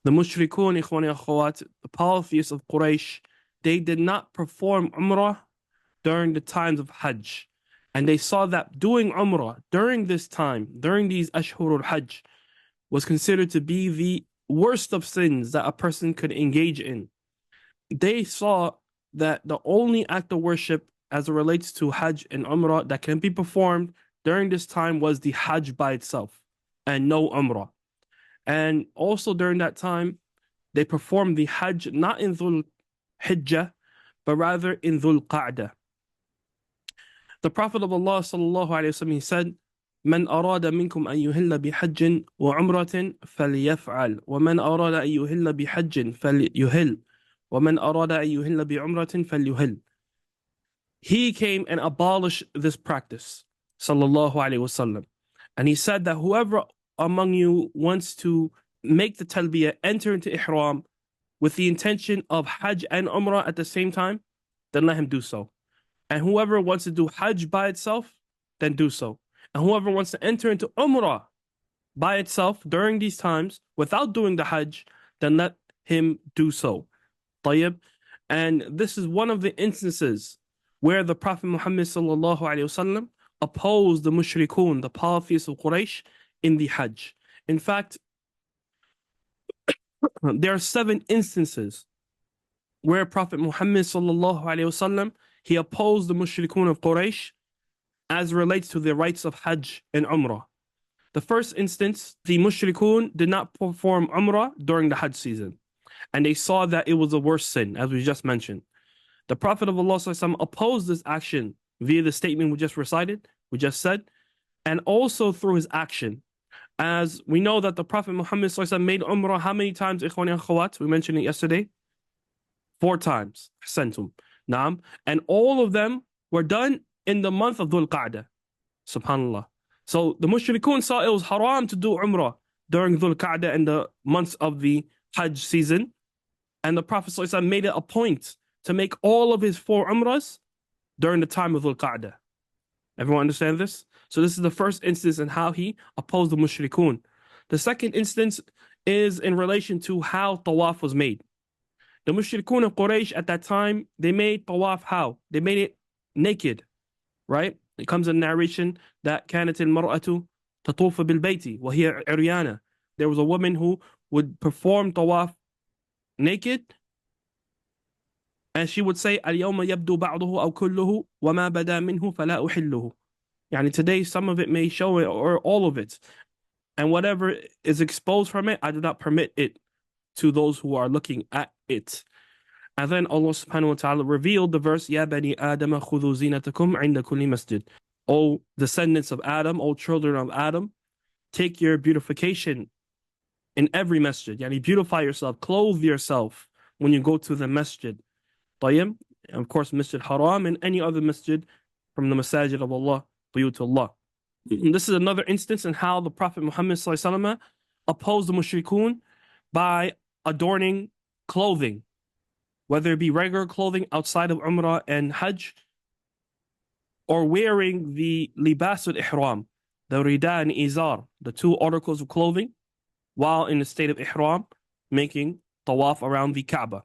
The Mushrikun, Ikhwani Akhawat, the polytheists of Quraysh, they did not perform Umrah during the times of Hajj. And they saw that doing Umrah during this time, during these Ashhurul Hajj, was considered to be the worst of sins that a person could engage in. They saw that the only act of worship as it relates to Hajj and Umrah that can be performed during this time was the Hajj by itself and no Umrah. And also during that time, they performed the Hajj not in Dhul Hijjah, but rather in Dhul Qa'dah. The Prophet of Allah sallallahu alaihi wasallam, he said, من أراد منكم أن يهل بحج وعمرة فليفعل ومن أراد أن يهل بحج فليهل ومن أراد أن يهل بعمرة فليهل. He came and abolished this practice, sallallahu alaihi wasallam, and he said that whoever among you wants to make the talbiyah, enter into ihram with the intention of Hajj and Umrah at the same time, then let him do so. And whoever wants to do Hajj by itself, then do so. And whoever wants to enter into Umrah by itself during these times without doing the Hajj, then let him do so. Tayyib. And this is one of the instances where the Prophet Muhammad sallallahu alaihi wasallam opposed the Mushrikun, the polytheists of Quraysh, in the Hajj. In fact, there are 7 instances where Prophet Muhammad sallallahu alaihi wasallam, he opposed the Mushrikun of Quraysh as relates to the rites of Hajj and Umrah. The first instance, the Mushrikun did not perform Umrah during the Hajj season, and they saw that it was a worse sin, as we just mentioned. The Prophet of Allah opposed this action via the statement we just recited, we just said, and also through his action. As we know that the Prophet Muhammad made Umrah how many times, Ikhwani and Akhawat? We mentioned it yesterday. 4 times. Ahsantum. Naam. And all of them were done in the month of Dhul Qa'dah. Subhanallah. So the Mushrikun saw it was haram to do Umrah during Dhul Qa'dah and the months of the Hajj season. And the Prophet made it a point to make all of his 4 Umrahs during the time of Dhul Qa'dah. Everyone understand this? So this is the first instance in how he opposed the Mushrikun. The second instance is in relation to how Tawaf was made. The Mushrikun of Quraysh at that time, they made Tawaf how? They made it naked, right? It comes in narration that كانت المرأة تطوف بالبيت وهي عريانة. There was a woman who would perform Tawaf naked, and she would say اليوم يبدو بعضه أو كله وما بدا منه فلا أحله. Yani today some of it may show it or all of it, and whatever is exposed from it, I do not permit it to those who are looking at it. And then Allah subhanahu wa ta'ala revealed the verse, Ya bani Adam khudhu zinatakum inda kulli masjid. O descendants of Adam, O children of Adam, take your beautification in every masjid. Yani beautify yourself, clothe yourself when you go to the masjid. Tayyib, and of course Masjid Haram and any other masjid from the masajid of Allah, Buyutullah. This is another instance in how the Prophet Muhammad opposed the Mushrikun by adorning clothing, whether it be regular clothing outside of Umrah and Hajj, or wearing the libasul ihram, the rida and izar, the 2 articles of clothing, while in the state of ihram, making tawaf around the Kaaba.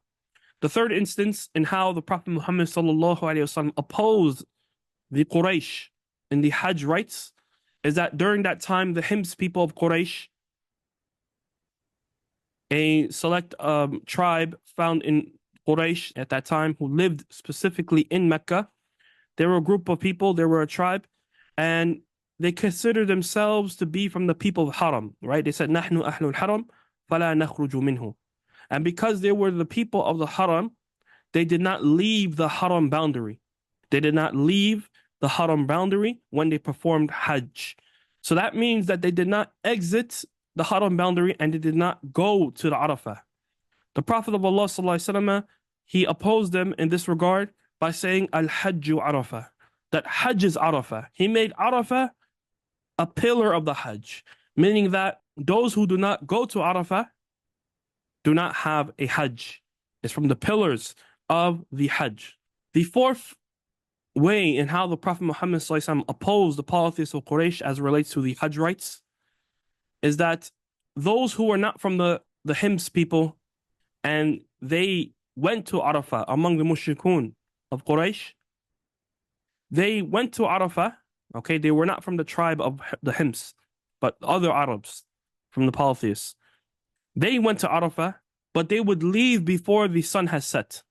The third instance in how the Prophet Muhammad opposed the Quraysh in the Hajj rites is that during that time, the Hims people of Quraysh, a select tribe found in Quraysh at that time who lived specifically in Mecca, they were a group of people, they were a tribe, and they considered themselves to be from the people of Haram, right? They said, نحن أهل الحرم فلا نخرج منه. And because they were the people of the Haram, they did not leave the Haram boundary. They did not leave the Haram boundary when they performed Hajj. So that means that they did not exit the Haram boundary and they did not go to the Arafat. The Prophet of Allah ﷺ, he opposed them in this regard by saying Al-Hajju Arafah, that Hajj is Arafah. He made Arafah a pillar of the Hajj, meaning that those who do not go to Arafah do not have a Hajj. It's from the pillars of the Hajj. The fourth way in how the Prophet Muhammad ﷺ opposed the polytheists of Quraysh as it relates to the Hajj rites is that those who are not from the the Hims people, and they went to Arafat among the Mushrikun of Quraysh. They went to Arafat, okay? They were not from the tribe of the Hims, but other Arabs from the polytheists. They went to Arafat, but they would leave before the sun has set.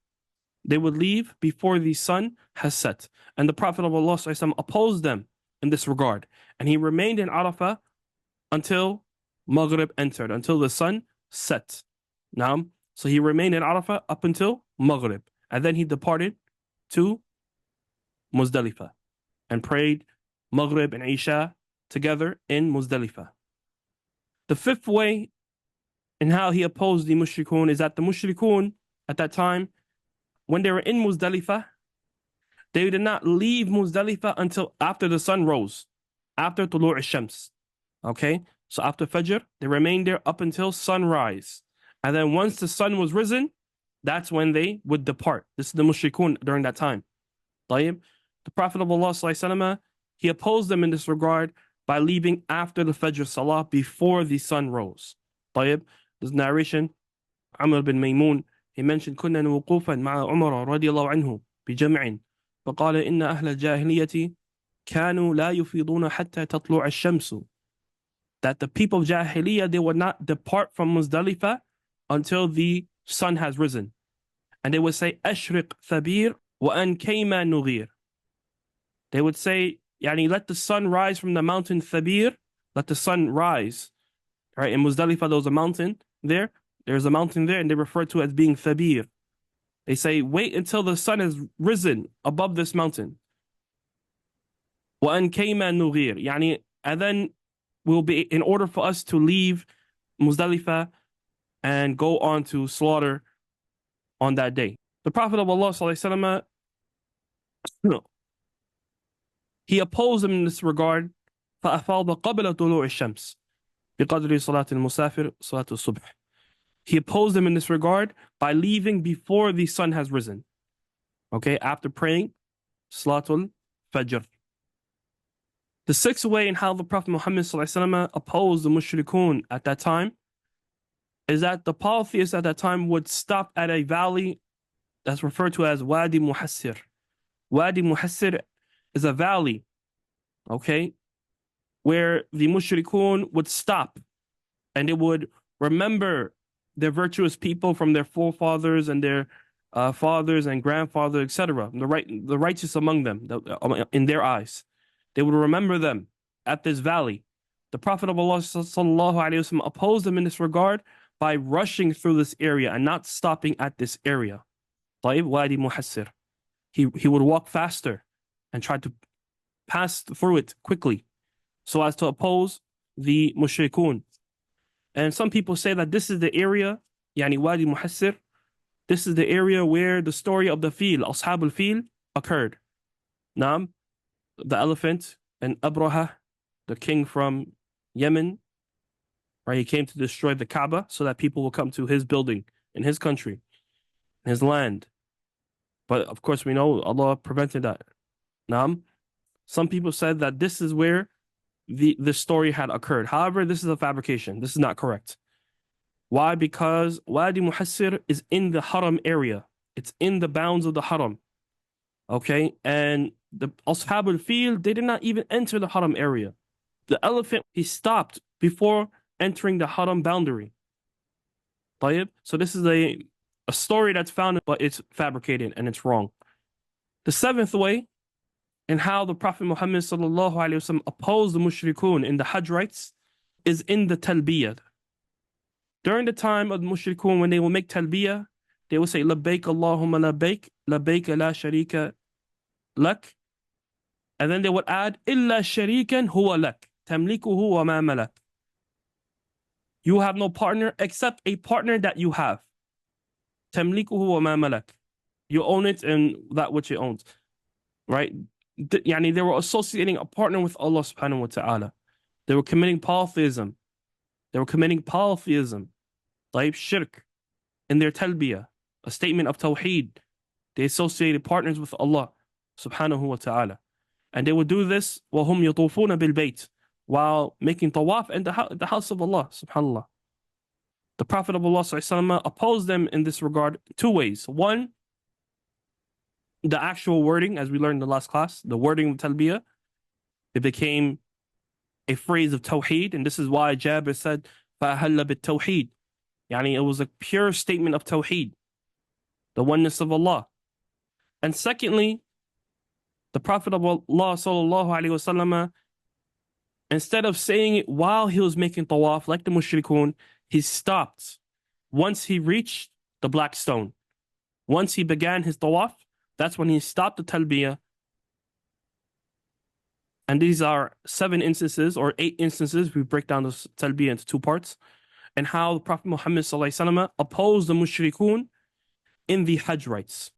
They would leave before the sun has set. And the Prophet of Allah opposed them in this regard. And he remained in Arafat until Maghrib entered, until the sun set. Now, so he remained in Arafat up until Maghrib. And then he departed to Muzdalifah and prayed Maghrib and Isha together in Muzdalifah. The fifth way in how he opposed the Mushrikun is that the Mushrikun at that time, when they were in Muzdalifah, they did not leave Muzdalifah until after the sun rose, after Tulu' al-Shams. Okay? So after Fajr, they remained there up until sunrise. And then once the sun was risen, that's when they would depart. This is the Mushrikun during that time. طيب? The Prophet of Allah, he opposed them in this regard by leaving after the Fajr Salah before the sun rose. طيب? This narration, Amr bin Maymun, he mentioned كنا وقوفا مع عمر رضي الله عنه بجمع فقال إن أهل الجاهلية كانوا لا يفيضون حتى تطلع الشمس. That the people of Jahiliyyah, they would not depart from Muzdalifah until the sun has risen. And they would say, أشرق ثبير وأن كيما نغير. They would say, يعني, let the sun rise from the mountain Thabir, let the sun rise. Right? In Muzdalifah, there was a mountain there. There's a mountain there, and they refer to it as being Thabir. They say, wait until the sun has risen above this mountain. وأن كيما نغير. يعني, and then will be, in order for us to leave Muzdalifah and go on to slaughter on that day. The Prophet of Allah ﷺ, he opposed them in this regard. فأفاض قبل طلوع الشمس بقدر صلاة المسافر صلاة الصبح. He opposed them in this regard by leaving before the sun has risen. Okay, after praying Salatul Fajr. The sixth way in how the Prophet Muhammad ﷺ opposed the Mushrikun at that time is that the polytheists at that time would stop at a valley that's referred to as Wadi Muhassir. Wadi Muhassir is a valley, okay, where the Mushrikun would stop and they would remember their virtuous people from their forefathers and their fathers and grandfathers, etc., the righteous among them, in their eyes. They would remember them at this valley. The Prophet of Allah ﷺ opposed them in this regard by rushing through this area and not stopping at this area. طيب, Wadi Muhassir. He would walk faster and try to pass through it quickly so as to oppose the Mushrikun. And some people say that this is the area, yani Wadi Muhassir, this is the area where the story of the Fil, Ashab al-Fil, occurred. Naam, the elephant, and Abraha, the king from Yemen, right? He came to destroy the Kaaba so that people will come to his building in his country, his land. But of course, we know Allah prevented that. Naam, some people said that this is where the story had occurred. However, this is a fabrication. This is not correct. Why? Because Wadi Muhassir is in the Haram area. It's in the bounds of the Haram. Okay? And the Ashab al-Fil, they did not even enter the Haram area. The elephant, he stopped before entering the Haram boundary. طيب? So this is a story that's found, but it's fabricated and it's wrong. The seventh way in how the Prophet Muhammad ﷺ opposed the Mushrikun in the Hajj rites is in the Talbiyah. During the time of the Mushrikun, when they will make Talbiyah, they will say, Labbaik Allahumma labbaik, labbaik la sharika lak. And then they would add, Illa sharikan huwa lak, tamlikuhu wa ma malak. You have no partner except a partner that you have. Tamlikuhu wa ma malak. You own it and that which it owns. Right? Yani they were associating a partner with Allah subhanahu wa ta'ala. They were committing polytheism. Like shirk in their talbiyah, a statement of tawheed. They associated partners with Allah subhanahu wa ta'ala. And they would do this وَهُمْ يَطُوفُونَ بِالْبَيْتِ while making tawaf in the house of Allah subhanallah. The Prophet of Allah ﷺ opposed them in this regard two ways. One, the actual wording, as we learned in the last class, the wording of Talbiyah, it became a phrase of Tawheed, and this is why Jabir said, فَأَهَلَّ بِالتَّوْحِيد. Yani it was a pure statement of Tawheed, the oneness of Allah. And secondly, the Prophet of Allah ﷺ, instead of saying it while he was making Tawaf, like the Mushrikun, he stopped once he reached the black stone. Once he began his Tawaf, that's when he stopped the Talbiyah. And these are 7 instances or 8 instances. We break down this Talbiyah into 2 parts. And how the Prophet Muhammad ﷺ opposed the Mushrikun in the Hajj rites.